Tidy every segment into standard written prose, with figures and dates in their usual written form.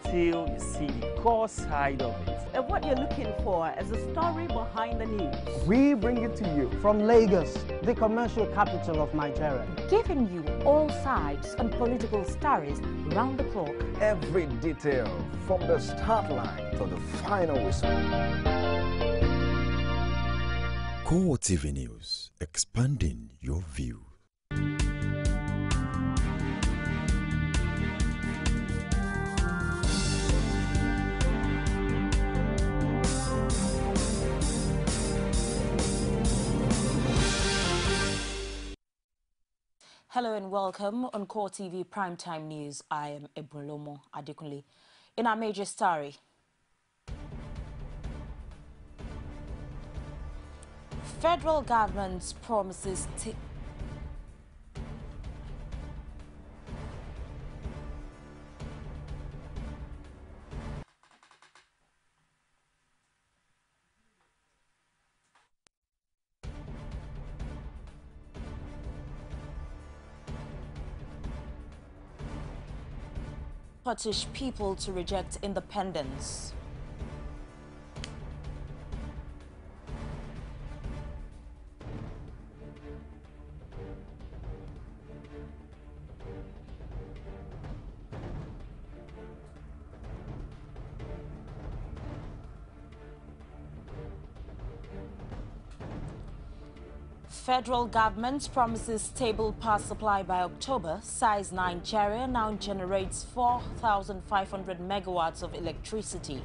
till you see the core side of it. And what you're looking for is a story behind the news. We bring it to you from Lagos, the commercial capital of Nigeria. Giving you all sides and political stories round the clock. Every detail from the start line to the final whistle. CoreTV News, expanding your view. Hello and welcome on CoreTV Primetime News. I am Ebolomo Adekunle. In our major story, federal government's promises Scottish people to reject independence. Federal government promises stable power supply by October, says Nigeria now generates 4,500 megawatts of electricity.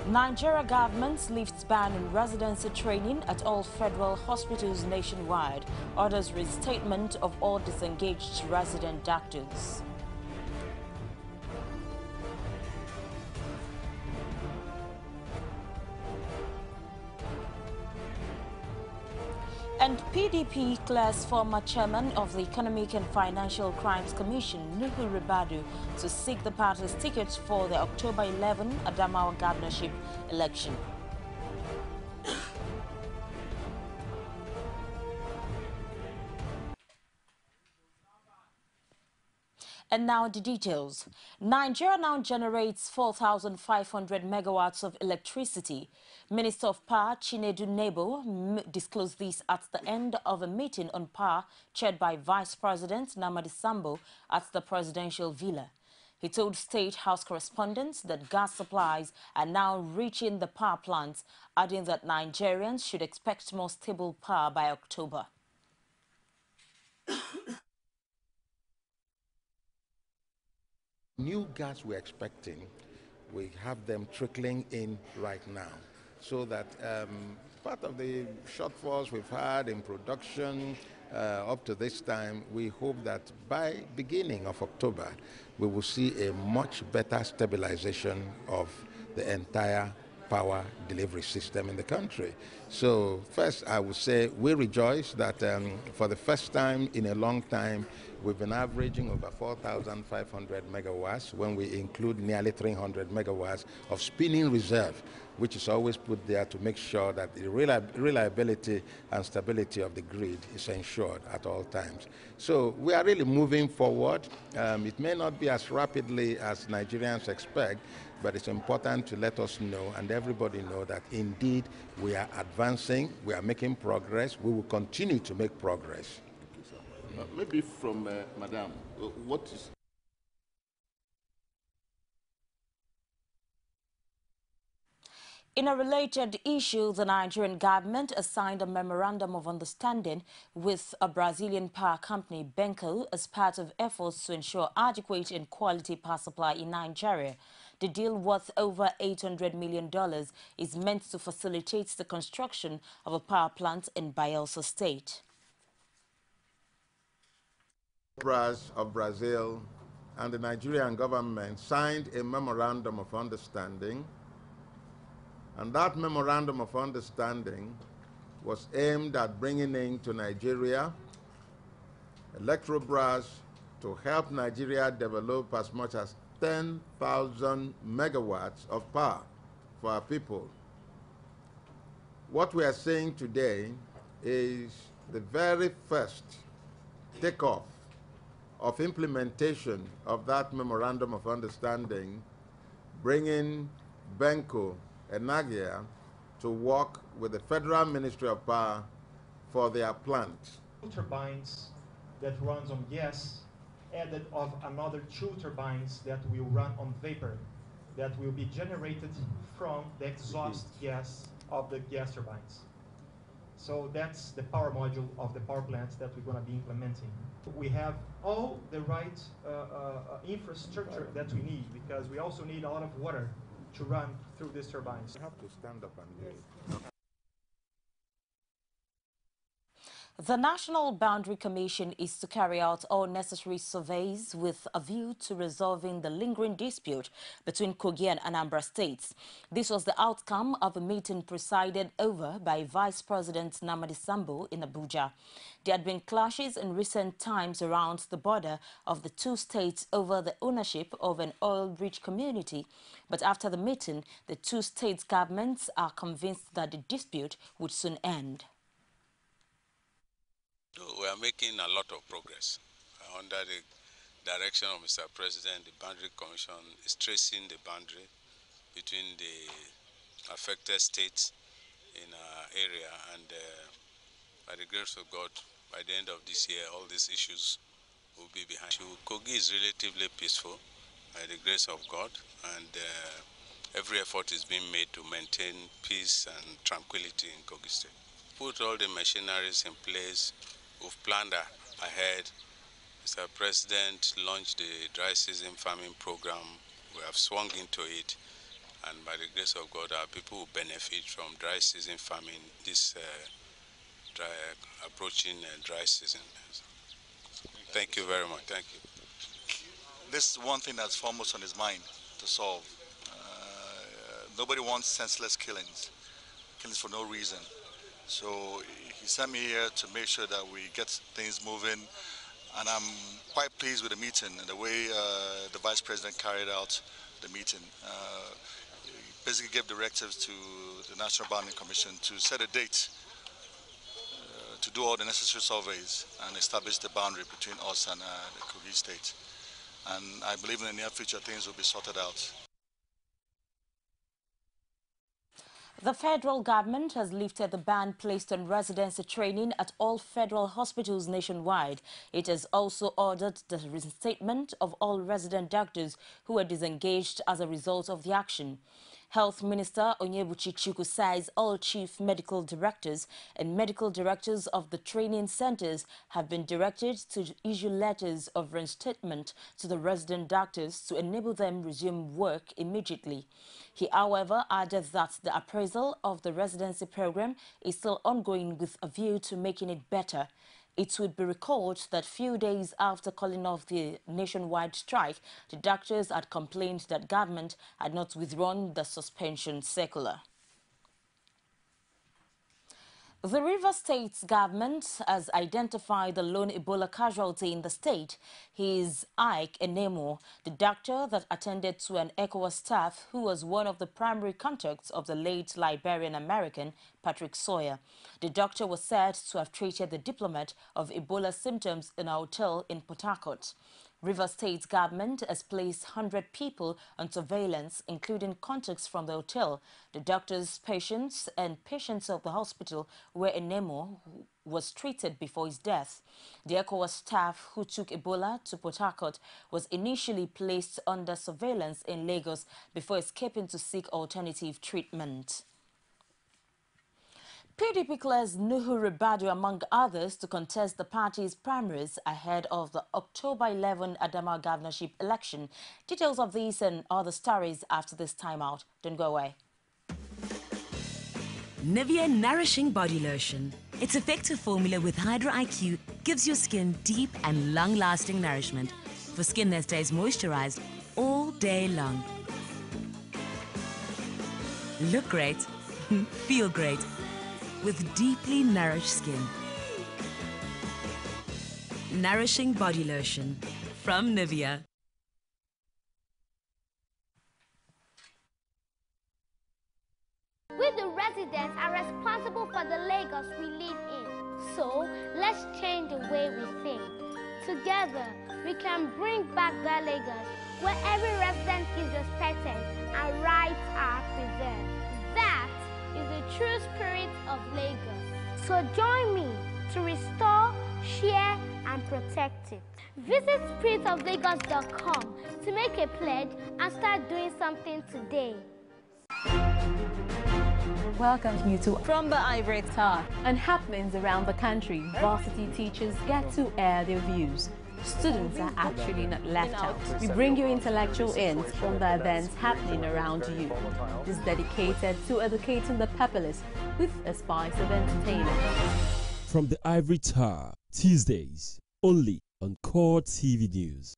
Nigeria government lifts ban on residency training at all federal hospitals nationwide, orders reinstatement of all disengaged resident doctors. And PDP clears former chairman of the Economic and Financial Crimes Commission, Nuhu Ribadu, to seek the party's tickets for the October 11 Adamawa governorship election. And now the details. Nigeria now generates 4,500 megawatts of electricity. Minister of Power Chinedu Nebo disclosed this at the end of a meeting on power chaired by Vice President Namadi Sambo at the presidential villa. He told State House correspondents that gas supplies are now reaching the power plants, adding that Nigerians should expect more stable power by October. New gas we're expecting, we have them trickling in right now, so that part of the shortfalls we've had in production up to this time, we hope that by beginning of October, we will see a much better stabilization of the entire power delivery system in the country. So first, I would say we rejoice that for the first time in a long time, we've been averaging over 4,500 megawatts when we include nearly 300 megawatts of spinning reserve, which is always put there to make sure that the reliability and stability of the grid is ensured at all times. So we are really moving forward. It may not be as rapidly as Nigerians expect, but it's important to let us know and everybody know that indeed we are advancing, we are making progress, we will continue to make progress. Maybe from Madam, what is... In a related issue, the Nigerian government has signed a memorandum of understanding with a Brazilian power company, Benco, as part of efforts to ensure adequate and quality power supply in Nigeria. The deal, worth over $800 million, is meant to facilitate the construction of a power plant in Bayelsa State. Of Brazil and the Nigerian government signed a memorandum of understanding, and that memorandum of understanding was aimed at bringing into Nigeria Electrobras to help Nigeria develop as much as 10,000 megawatts of power for our people. What we are saying today is the very first takeoff of implementation of that Memorandum of Understanding, bringing Benko and Nagia to work with the Federal Ministry of Power for their plant. Turbines that runs on gas, added of another 2 turbines that will run on vapor, that will be generated from the exhaust gas of the gas turbines. So that's the power module of the power plants that we're going to be implementing. We have all the right infrastructure that we need, because we also need a lot of water to run through these turbines. You have to stand up and do it. The National Boundary Commission is to carry out all necessary surveys with a view to resolving the lingering dispute between Kogi and Anambra states. This was the outcome of a meeting presided over by Vice President Namadi Sambo in Abuja. There had been clashes in recent times around the border of the two states over the ownership of an oil-rich community. But after the meeting, the two states' governments are convinced that the dispute would soon end. We are making a lot of progress. Under the direction of Mr. President, the Boundary Commission is tracing the boundary between the affected states in our area, and by the grace of God, by the end of this year, all these issues will be behind. Kogi is relatively peaceful by the grace of God, and every effort is being made to maintain peace and tranquility in Kogi State. Put all the machineries in place. We've planned ahead. Mr. President launched the dry season farming program. We have swung into it, and by the grace of God, our people will benefit from dry season farming this approaching dry season. Thank you very much. Thank you. This is one thing that's foremost on his mind to solve. Nobody wants senseless killings for no reason. So he sent me here to make sure that we get things moving, and I'm quite pleased with the meeting and the way the Vice President carried out the meeting. He basically gave directives to the National Boundary Commission to set a date to do all the necessary surveys and establish the boundary between us and the Kogi State. And I believe in the near future things will be sorted out. The federal government has lifted the ban placed on residency training at all federal hospitals nationwide. It has also ordered the reinstatement of all resident doctors who were disengaged as a result of the action. Health Minister Onyebuchi Chukwu says all chief medical directors and medical directors of the training centers have been directed to issue letters of reinstatement to the resident doctors to enable them resume work immediately. He, however, added that the appraisal of the residency program is still ongoing with a view to making it better. It would be recalled that few days after calling off the nationwide strike, the doctors had complained that government had not withdrawn the suspension circular. The Rivers State government has identified the lone Ebola casualty in the state. He is Ike Enemo, the doctor that attended to an ECOWAS staff who was one of the primary contacts of the late Liberian-American Patrick Sawyer. The doctor was said to have treated the diplomat of Ebola symptoms in a hotel in Port Harcourt. Rivers State government has placed 100 people on surveillance, including contacts from the hotel, the doctors, patients, and patients of the hospital where Enemo was treated before his death. The ECOWAS staff who took Ebola to Port Harcourt was initially placed under surveillance in Lagos before escaping to seek alternative treatment. PDP declares Nuhu Ribadu, among others, to contest the party's primaries ahead of the October 11 Adamawa governorship election. Details of these and other stories after this timeout. Don't go away. Nivea Nourishing Body Lotion. Its effective formula with Hydro IQ gives your skin deep and long-lasting nourishment for skin that stays moisturized all day long. Look great, feel great, with deeply nourished skin. Nourishing Body Lotion from Nivea. With the residents are responsible for the Lagos we live in. So, let's change the way we think. Together, we can bring back that Lagos where every resident is respected and rights are preserved. That is the true spirit of Lagos. So join me to restore, share, and protect it. Visit spiritoflagos.com to make a pledge and start doing something today. Welcome you to From the Ivory Tower and happenings around the country. Varsity teachers get to air their views. Students are actually not left out. We bring you intellectual ends from the events happening around you. It is dedicated to educating the populace with a spice of entertainment. From the Ivory Tower, Tuesdays, only on CoreTV News.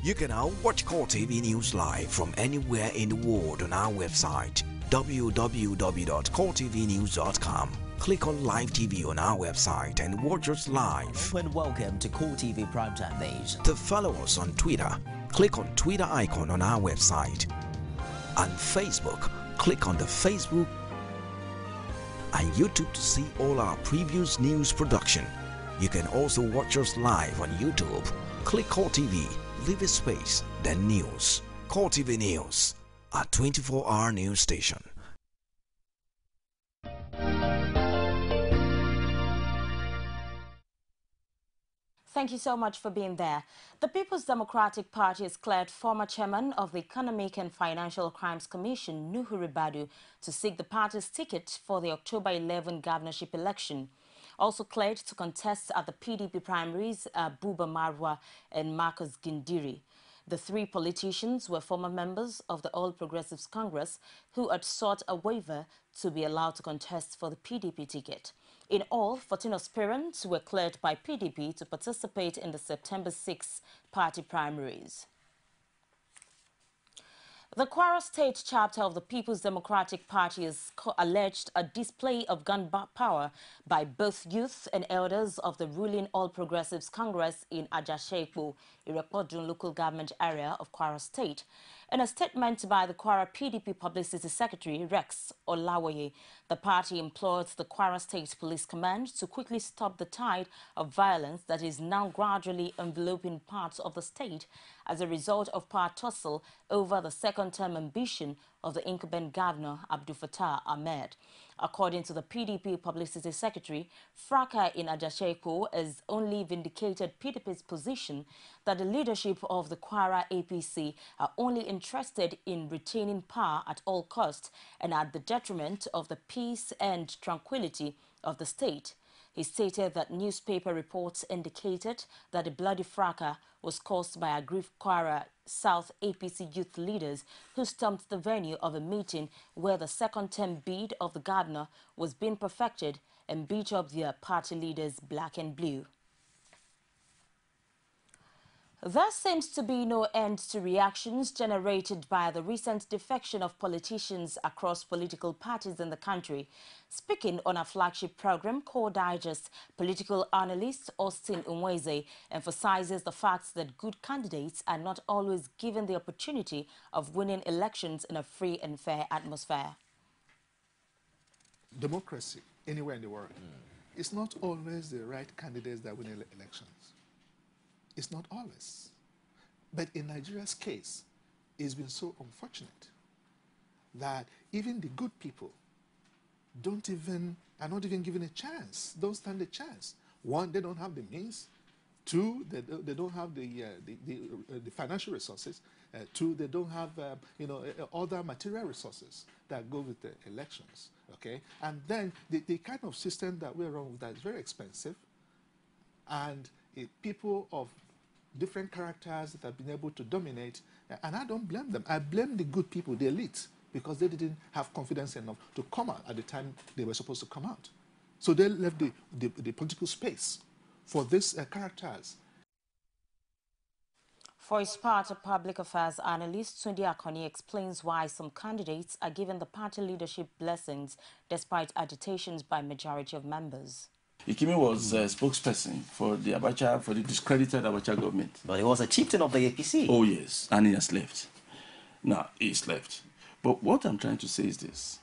You can now watch CoreTV News live from anywhere in the world on our website www.coretvnews.com. Click on Live TV on our website and watch us live. And welcome to CoreTV Primetime Days. To follow us on Twitter, click on Twitter icon on our website. On Facebook, click on the Facebook and YouTube to see all our previous news production. You can also watch us live on YouTube. Click CoreTV, leave a space, then News. CoreTV News, a 24-hour news station. Thank you so much for being there. The People's Democratic Party has cleared former chairman of the Economic and Financial Crimes Commission, Nuhu Ribadu, to seek the party's ticket for the October 11 governorship election. Also cleared to contest at the PDP primaries are Buba Marwa and Marcus Gindiri. The three politicians were former members of the All Progressives Congress who had sought a waiver to be allowed to contest for the PDP ticket. In all, 14 aspirants were cleared by PDP to participate in the September 6 party primaries. The Kwara State chapter of the People's Democratic Party has alleged a display of gun power by both youth and elders of the ruling All Progressives Congress in Ajashekpo, Irekpodun local government area of Kwara State. In a statement by the Kwara PDP Publicity Secretary, Rex Olawoye, the party implored the Kwara State Police Command to quickly stop the tide of violence that is now gradually enveloping parts of the state as a result of power tussle over the second-term ambition of the incumbent governor, Abdul Fattah Ahmed. According to the PDP Publicity Secretary, fracas in Ajasheko has only vindicated PDP's position that the leadership of the Kwara APC are only interested in retaining power at all costs and at the detriment of the peace and tranquility of the state. He stated that newspaper reports indicated that the bloody fracas was caused by aggrieved Kwara South APC youth leaders who stormed the venue of a meeting where the second-term bid of the governor was being perfected and beat up their party leaders black and blue. There seems to be no end to reactions generated by the recent defection of politicians across political parties in the country. Speaking on a flagship program, Core Digest, political analyst Austin Umweze emphasizes the fact that good candidates are not always given the opportunity of winning elections in a free and fair atmosphere. Democracy, anywhere in the world, it's not always the right candidates that win elections. It's not always. But in Nigeria's case, it's been so unfortunate that even the good people are not even given a chance, don't stand a chance. One, they don't have the means. Two, they don't have the financial resources. Two, they don't have other material resources that go with the elections. Okay, and then the kind of system that we're on with that is very expensive, and people of different characters that have been able to dominate, and I don't blame them. I blame the good people, the elite, because they didn't have confidence enough to come out at the time they were supposed to come out. So they left the political space for these characters. For his part, a public affairs analyst, Tunde Akoni, explains why some candidates are given the party leadership blessings despite agitations by majority of members. Ikimi was a spokesperson for the discredited Abacha government. But he was a chieftain of the APC. Oh, yes, and he has left. Now, he's left. But what I'm trying to say is this.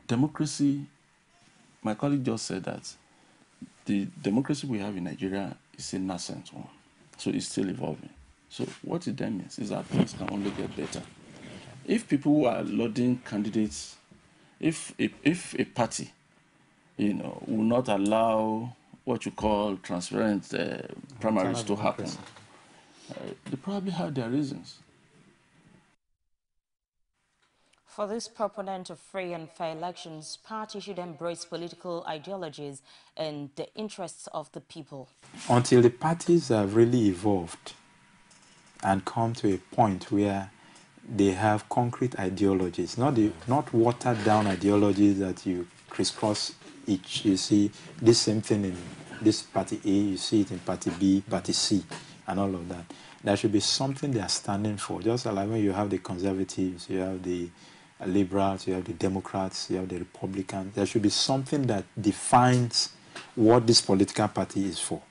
democracy, my colleague just said that the democracy we have in Nigeria is a nascent one, so it's still evolving. So what it then means is that things can only get better. If people who are lauding candidates, if a party, will not allow what you call transparent primaries to happen, they probably have their reasons. For this proponent of free and fair elections, parties should embrace political ideologies and the interests of the people. Until the parties have really evolved and come to a point where they have concrete ideologies, not watered down ideologies that you crisscross each. You see this same thing in this party A, you see it in party B, party C, and all of that. There should be something they are standing for. Just like when you have the conservatives, you have the liberals, you have the Democrats, you have the Republicans. There should be something that defines what this political party is for.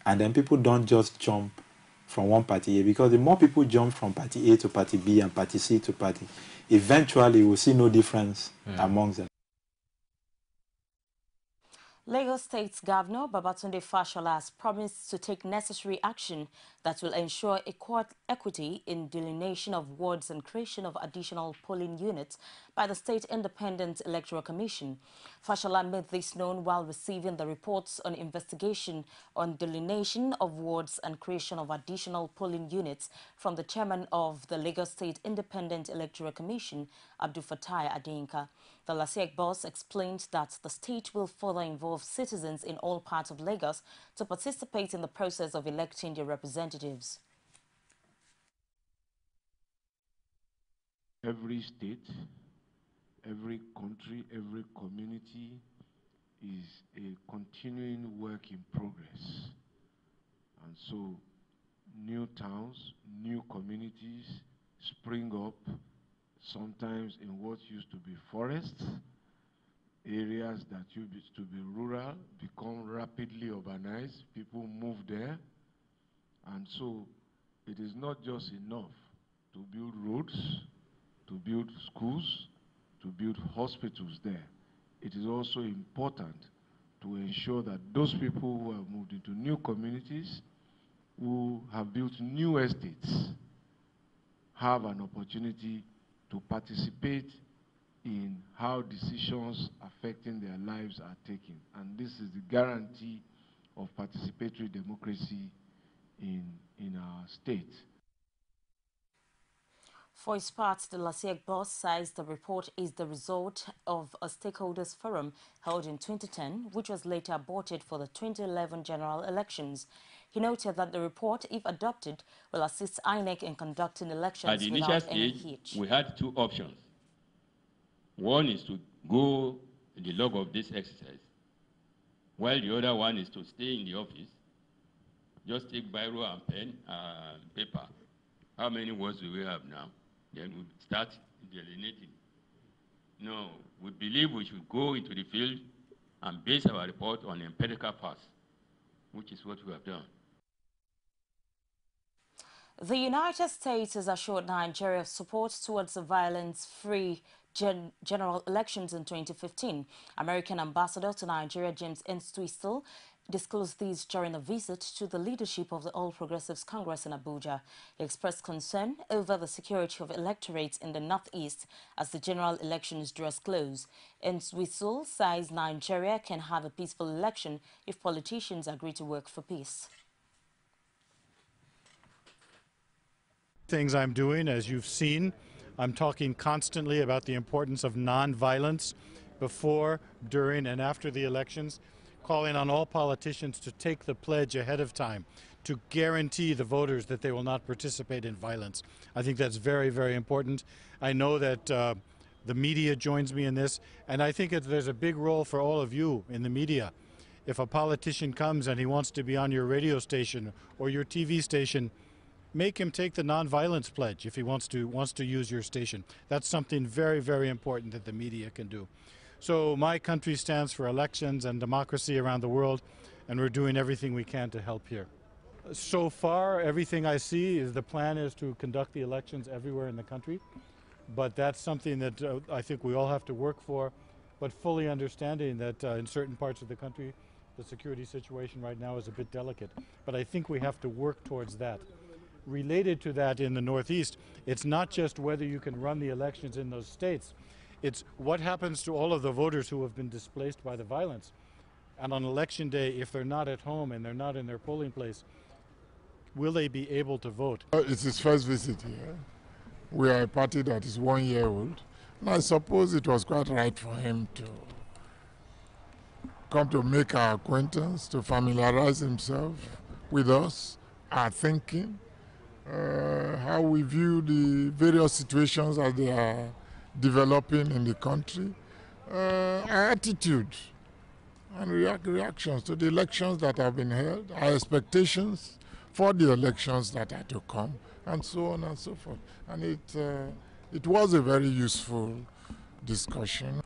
And then people don't just jump from one party A, because the more people jump from party A to party B and party C to party, eventually we'll see no difference amongst them. Lagos State Governor Babatunde Fashola has promised to take necessary action that will ensure equity in delineation of wards and creation of additional polling units by the State Independent Electoral Commission. Fashola made this known while receiving the reports on investigation on delineation of wards and creation of additional polling units from the chairman of the Lagos State Independent Electoral Commission, Abdul Fatai Adeyinka. The LASEC boss explained that the state will further involve citizens in all parts of Lagos to participate in the process of electing their representatives. Every state, every country, every community is a continuing work in progress. And so new towns, new communities spring up, sometimes in what used to be forests. Areas that used to be rural become rapidly urbanized. People move there. And so it is not just enough to build roads, to build schools, to build hospitals there. It is also important to ensure that those people who have moved into new communities, who have built new estates, have an opportunity to participate in how decisions affecting their lives are taken. And this is the guarantee of participatory democracy in our state. For its part, the LASEC boss says the report is the result of a stakeholders forum held in 2010, which was later aborted for the 2011 general elections. He noted that the report, if adopted, will assist INEC in conducting elections At the without initial any stage, hitch. we had two options. One is to go in the log of this exercise, while the other one is to stay in the office, just take biro and pen and paper. How many words do we have now? Then we start delineating. No, we believe we should go into the field and base our report on empirical facts, which is what we have done. The United States has assured Nigeria of support towards the violence-free general elections in 2015. American Ambassador to Nigeria James Entwistle disclosed these during a visit to the leadership of the All Progressives Congress in Abuja. He expressed concern over the security of electorates in the Northeast as the general elections draws close. Entwistle says Nigeria can have a peaceful election if politicians agree to work for peace. Things I'm doing, as you've seen, I'm talking constantly about the importance of nonviolence before, during, and after the elections, calling on all politicians to take the pledge ahead of time to guarantee the voters that they will not participate in violence. I think that's very, very important. I know that the media joins me in this, and I think there's a big role for all of you in the media. If a politician comes and he wants to be on your radio station or your TV station, make him take the nonviolence pledge if he wants to use your station. That's something very, very important that the media can do. So my country stands for elections and democracy around the world, and we're doing everything we can to help here. So far, everything I see is the plan is to conduct the elections everywhere in the country, but that's something that I think we all have to work for. but fully understanding that in certain parts of the country, the security situation right now is a bit delicate. But I think we have to work towards that. Related to that in the Northeast, it's not just whether you can run the elections in those states, it's what happens to all of the voters who have been displaced by the violence. And on election day, if they're not at home and they're not in their polling place, will they be able to vote? It's his first visit here. We are a party that is 1 year old. And I suppose it was quite right for him to come to make our acquaintance, to familiarize himself with us, our thinking, how we view the various situations as they are developing in the country, our attitude and reactions to the elections that have been held, our expectations for the elections that are to come, and so on and so forth. And it was a very useful discussion.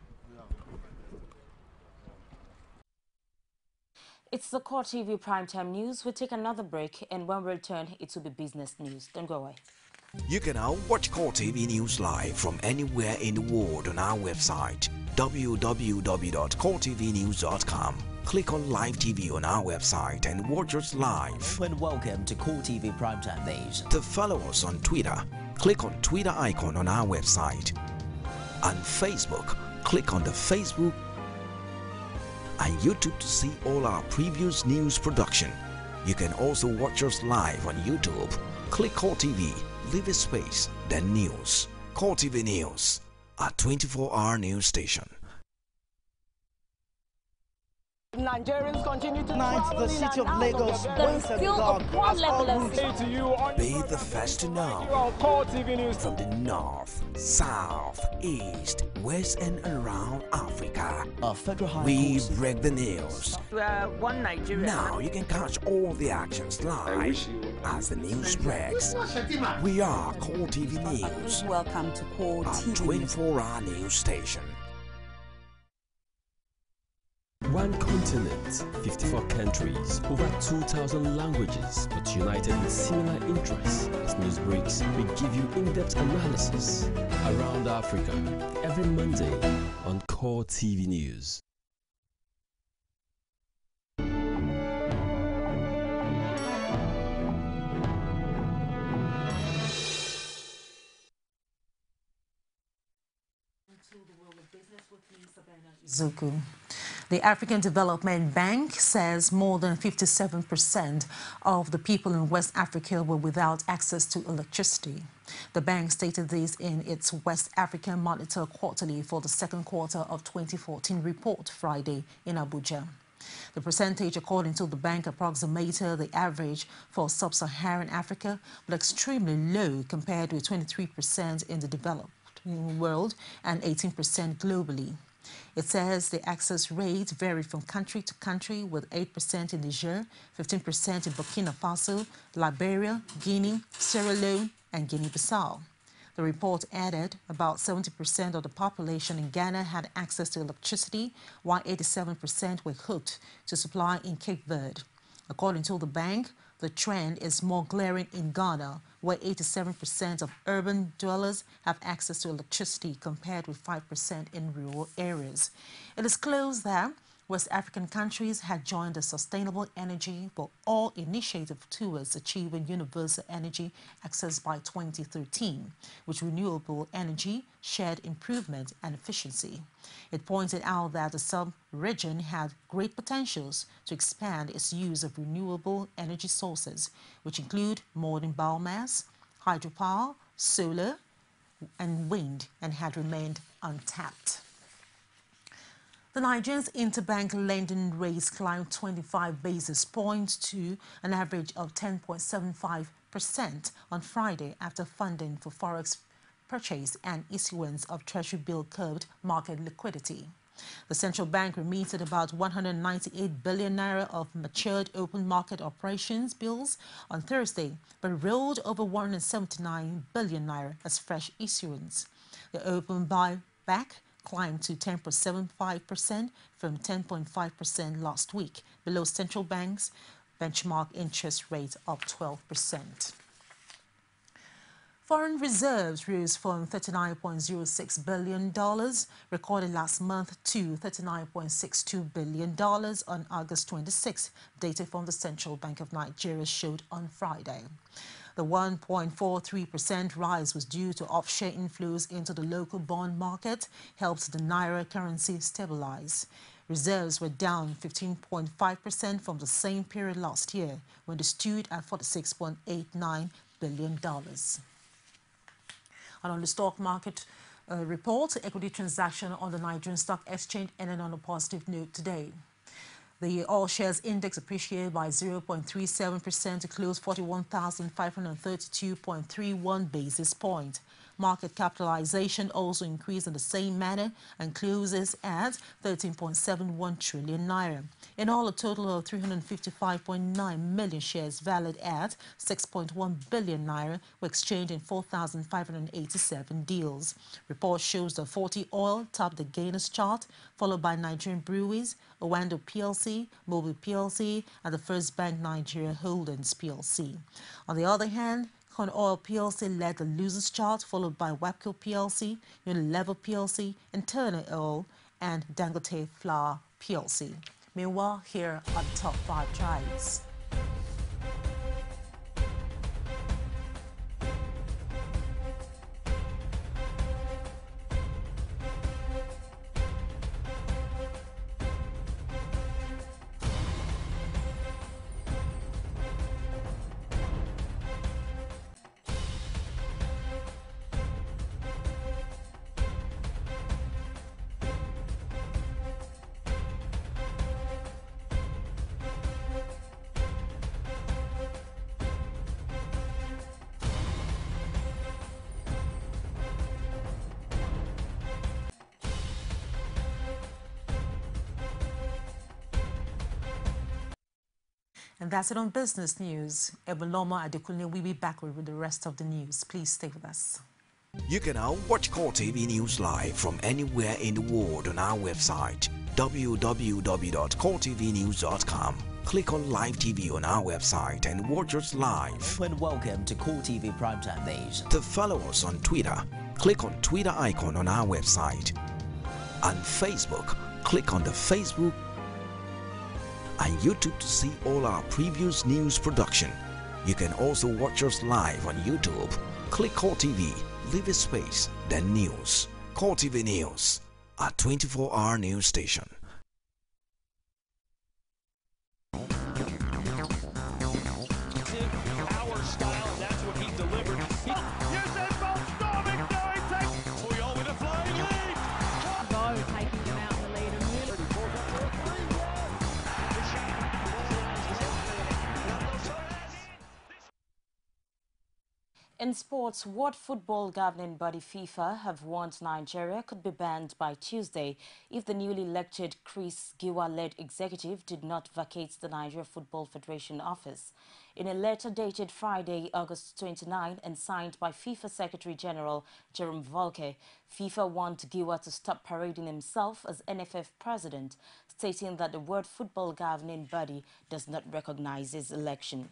It's the CoreTV Primetime News. We'll take another break, and when we return, it will be business news. Don't go away. You can now watch CoreTV News live from anywhere in the world on our website, www.coretvnews.com. Click on Live TV on our website and watch us live. And welcome to CoreTV Primetime News. To follow us on Twitter, click on Twitter icon on our website. On Facebook, click on the Facebook and YouTube to see all our previous news production. You can also watch us live on YouTube. Click CoreTV, leave a space, then News. CoreTV News, a 24-hour news station. Nigerians continue to travel the city of Lagos. There is still a poor level of Be the first to know from the north, south, east, west and around Africa. We break the news. One Nigeria. Now you can catch all the actions live as the news breaks. We are CoreTV News. Welcome to CoreTV, a 24-hour news station. One continent, 54 countries, over 2,000 languages, but united in similar interests. As news breaks, we give you in-depth analysis around Africa every Monday on CoreTV News. Zuku. The African Development Bank says more than 57% of the people in West Africa were without access to electricity. The bank stated this in its West African Monitor Quarterly for the second quarter of 2014 report Friday in Abuja. The percentage, according to the bank, approximated the average for sub-Saharan Africa, but extremely low compared with 23% in the developed world and 18% globally. It says the access rates vary from country to country, with 8% in Niger, 15% in Burkina Faso, Liberia, Guinea, Sierra Leone, and Guinea-Bissau. The report added about 70% of the population in Ghana had access to electricity, while 87% were hooked to supply in Cape Verde. According to the bank, the trend is more glaring in Ghana, where 87% of urban dwellers have access to electricity compared with 5% in rural areas. It is disclosed that West African countries had joined the Sustainable Energy for All initiative towards achieving universal energy access by 2013, with renewable energy, shared improvement and efficiency. It pointed out that the sub-region had great potentials to expand its use of renewable energy sources, which include modern biomass, hydropower, solar, and wind, and had remained untapped. The Nigerian's interbank lending rates climbed 25 basis points to an average of 10.75% on Friday after funding for forex purchase and issuance of Treasury bill curbed market liquidity. The central bank remitted about 198 billion naira of matured open market operations bills on Thursday, but rolled over 179 billion naira as fresh issuance. The open buyback climbed to 10.75% from 10.5% last week, below central bank's benchmark interest rate of 12%. Foreign reserves rose from $39.06 billion recorded last month to $39.62 billion on August 26, data from the Central Bank of Nigeria showed on Friday. The 1.43% rise was due to offshore inflows into the local bond market, helped the naira currency stabilize. Reserves were down 15.5% from the same period last year, when they stood at $46.89 billion. And on the stock market report, equity transaction on the Nigerian Stock Exchange ended on a positive note today. The all shares index appreciated by 0.37% to close 41,532.31 basis points. Market capitalization also increased in the same manner and closes at 13.71 trillion naira. In all, a total of 355.9 million shares valued at 6.1 billion naira were exchanged in 4,587 deals. Report shows that 40 Oil topped the gainers chart, followed by Nigerian Breweries, Owando PLC, Mobil PLC, and the First Bank Nigeria Holdings PLC. On the other hand, Con Oil PLC led the losers chart, followed by Wapco PLC, Unilever PLC, and Turner Oil and Dangote Flour PLC. Meanwhile, here are the top 5 trades. And that's it on business news. Ebuloma Adekunle will be back with the rest of the news. Please stay with us. You can now watch CoreTV News live from anywhere in the world on our website, www.coretvnews.com. Click on Live TV on our website and watch us live. And welcome to CoreTV Primetime Days. To follow us on Twitter, click on Twitter icon on our website. On Facebook, click on the Facebook and YouTube to see all our previous news production. You can also watch us live on YouTube. Click CoreTV, leave a space, then News. CoreTV News, our 24-hour news station. Our style, that's what he delivered. Usain Bolt storming, no, he takes Puyol with a flying lead. Go, taking him out in the lead. In sports, World Football Governing Body FIFA have warned Nigeria could be banned by Tuesday if the newly elected Chris Giwa-led executive did not vacate the Nigeria Football Federation office. In a letter dated Friday, August 29 and signed by FIFA Secretary General Jerome Volke, FIFA warned Giwa to stop parading himself as NFF president, stating that the World Football Governing Body does not recognize his election.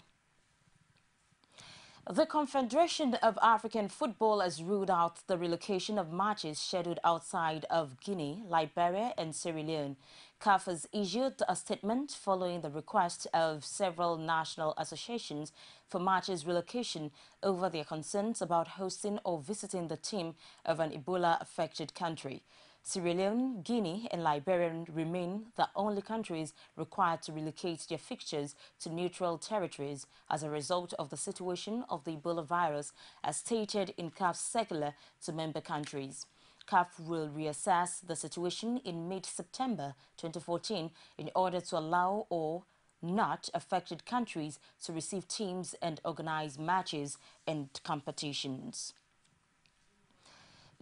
The Confederation of African Football has ruled out the relocation of matches scheduled outside of Guinea, Liberia and Sierra Leone. CAF has issued a statement following the request of several national associations for matches relocation over their concerns about hosting or visiting the team of an Ebola-affected country. Sierra Leone, Guinea and Liberia remain the only countries required to relocate their fixtures to neutral territories as a result of the situation of the Ebola virus, as stated in CAF's circular to member countries. CAF will reassess the situation in mid-September 2014 in order to allow or not affected countries to receive teams and organize matches and competitions.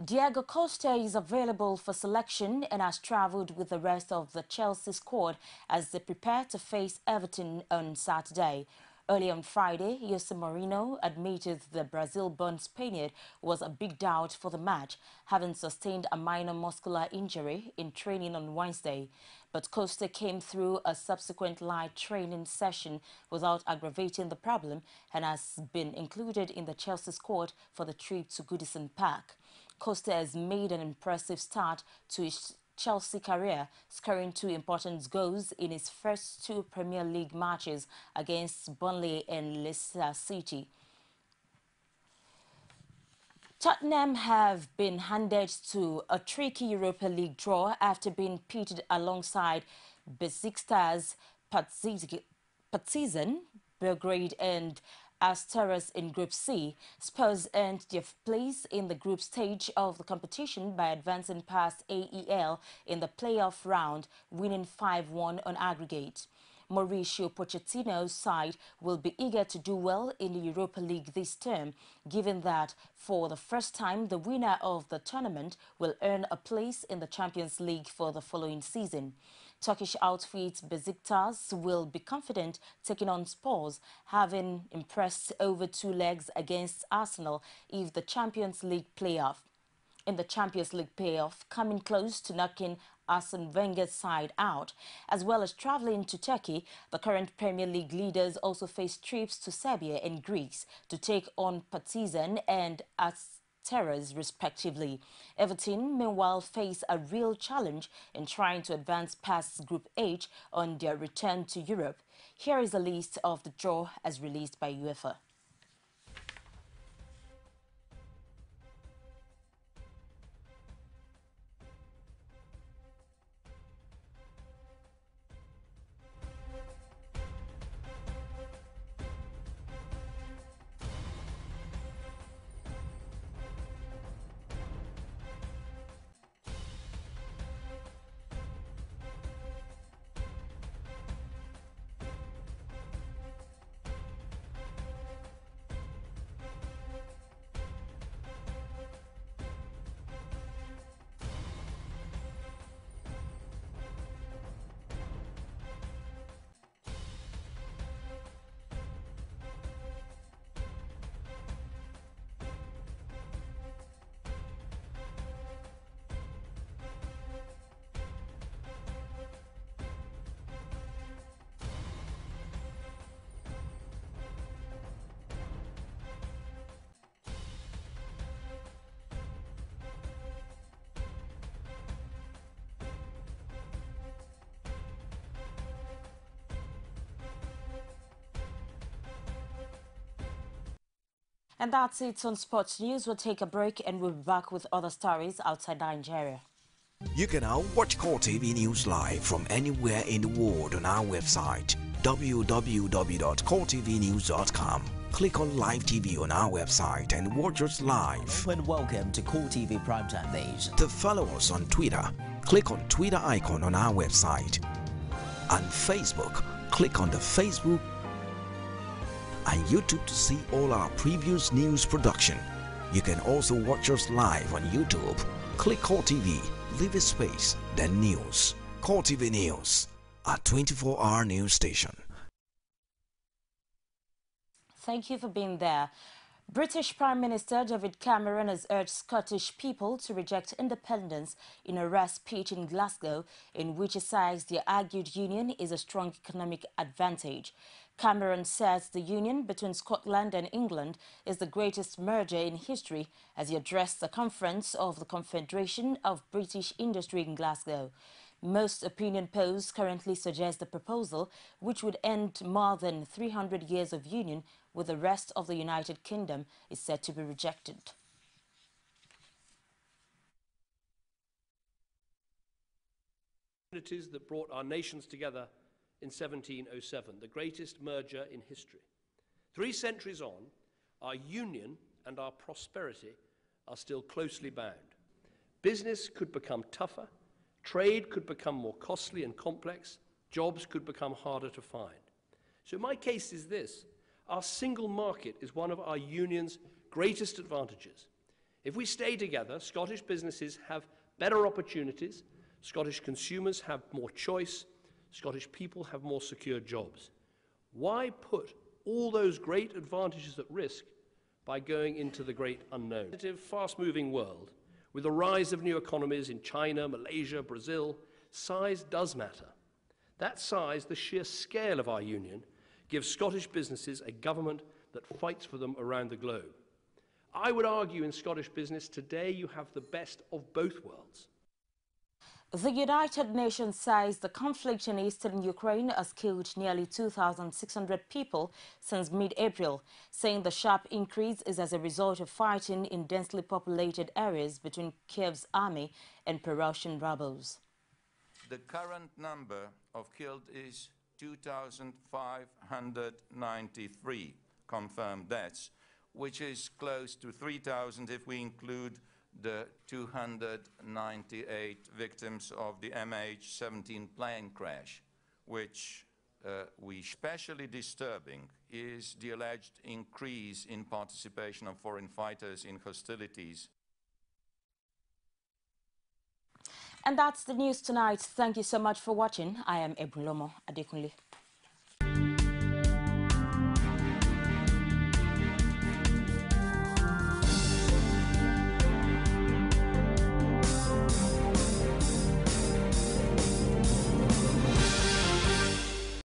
Diego Costa is available for selection and has travelled with the rest of the Chelsea squad as they prepare to face Everton on Saturday. Early on Friday, Jose Mourinho admitted the Brazil-born Spaniard was a big doubt for the match, having sustained a minor muscular injury in training on Wednesday. But Costa came through a subsequent light training session without aggravating the problem and has been included in the Chelsea squad for the trip to Goodison Park. Costa has made an impressive start to his Chelsea career, scoring 2 important goals in his first 2 Premier League matches against Burnley and Leicester City. Tottenham have been handed to a tricky Europa League draw after being pitted alongside Besiktas, Partizan Belgrade and Asteras in Group C. Spurs earned their place in the group stage of the competition by advancing past AEL in the playoff round, winning 5-1 on aggregate. Mauricio Pochettino's side will be eager to do well in the Europa League this term, given that for the first time the winner of the tournament will earn a place in the Champions League for the following season. Turkish outfit Besiktas will be confident taking on Spurs, having impressed over 2 legs against Arsenal in the Champions League playoff, coming close to knocking Arsene Wenger's side out. As well as travelling to Turkey, the current Premier League leaders also face trips to Serbia and Greece to take on Partizan and Asteras respectively. Everton, meanwhile, face a real challenge in trying to advance past Group H on their return to Europe. Here is a list of the draw as released by UEFA. And that's it on Sports News. We'll take a break and we'll be back with other stories outside Nigeria. You can now watch CoreTV News live from anywhere in the world on our website, www.coretvnews.com. Click on Live TV on our website and watch us live. And welcome to CoreTV Primetime Days. To follow us on Twitter, click on Twitter icon on our website. On Facebook, click on the Facebook and YouTube to see all our previous news production. You can also watch us live on YouTube. Click CoreTV, leave a space, then News. CoreTV News, a 24-hour news station. Thank you for being there. British Prime Minister David Cameron has urged Scottish people to reject independence in a rare speech in Glasgow, in which he says the argued union is a strong economic advantage. Cameron says the union between Scotland and England is the greatest merger in history as he addressed the conference of the Confederation of British Industry in Glasgow. Most opinion polls currently suggest the proposal, which would end more than 300 years of union with the rest of the United Kingdom, is said to be rejected. Communities that brought our nations together in 1707, the greatest merger in history. 3 centuries on, our union and our prosperity are still closely bound. Business could become tougher, trade could become more costly and complex, jobs could become harder to find. So my case is this: our single market is one of our union's greatest advantages. If we stay together, Scottish businesses have better opportunities, Scottish consumers have more choice, Scottish people have more secure jobs. Why put all those great advantages at risk by going into the great unknown. In a fast-moving world, with the rise of new economies in China, Malaysia, Brazil, size does matter. That size, the sheer scale of our union, gives Scottish businesses a government that fights for them around the globe. I would argue in Scottish business today you have the best of both worlds. The United Nations says the conflict in eastern Ukraine has killed nearly 2,600 people since mid-April, saying the sharp increase is as a result of fighting in densely populated areas between Kiev's army and pro-Russian rebels. The current number of killed is 2,593 confirmed deaths, which is close to 3,000 if we include the 298 victims of the MH17 plane crash, which we especially disturbing is the alleged increase in participation of foreign fighters in hostilities. And that's the news tonight. Thank you so much for watching. I am Ebrulomo Adekunle.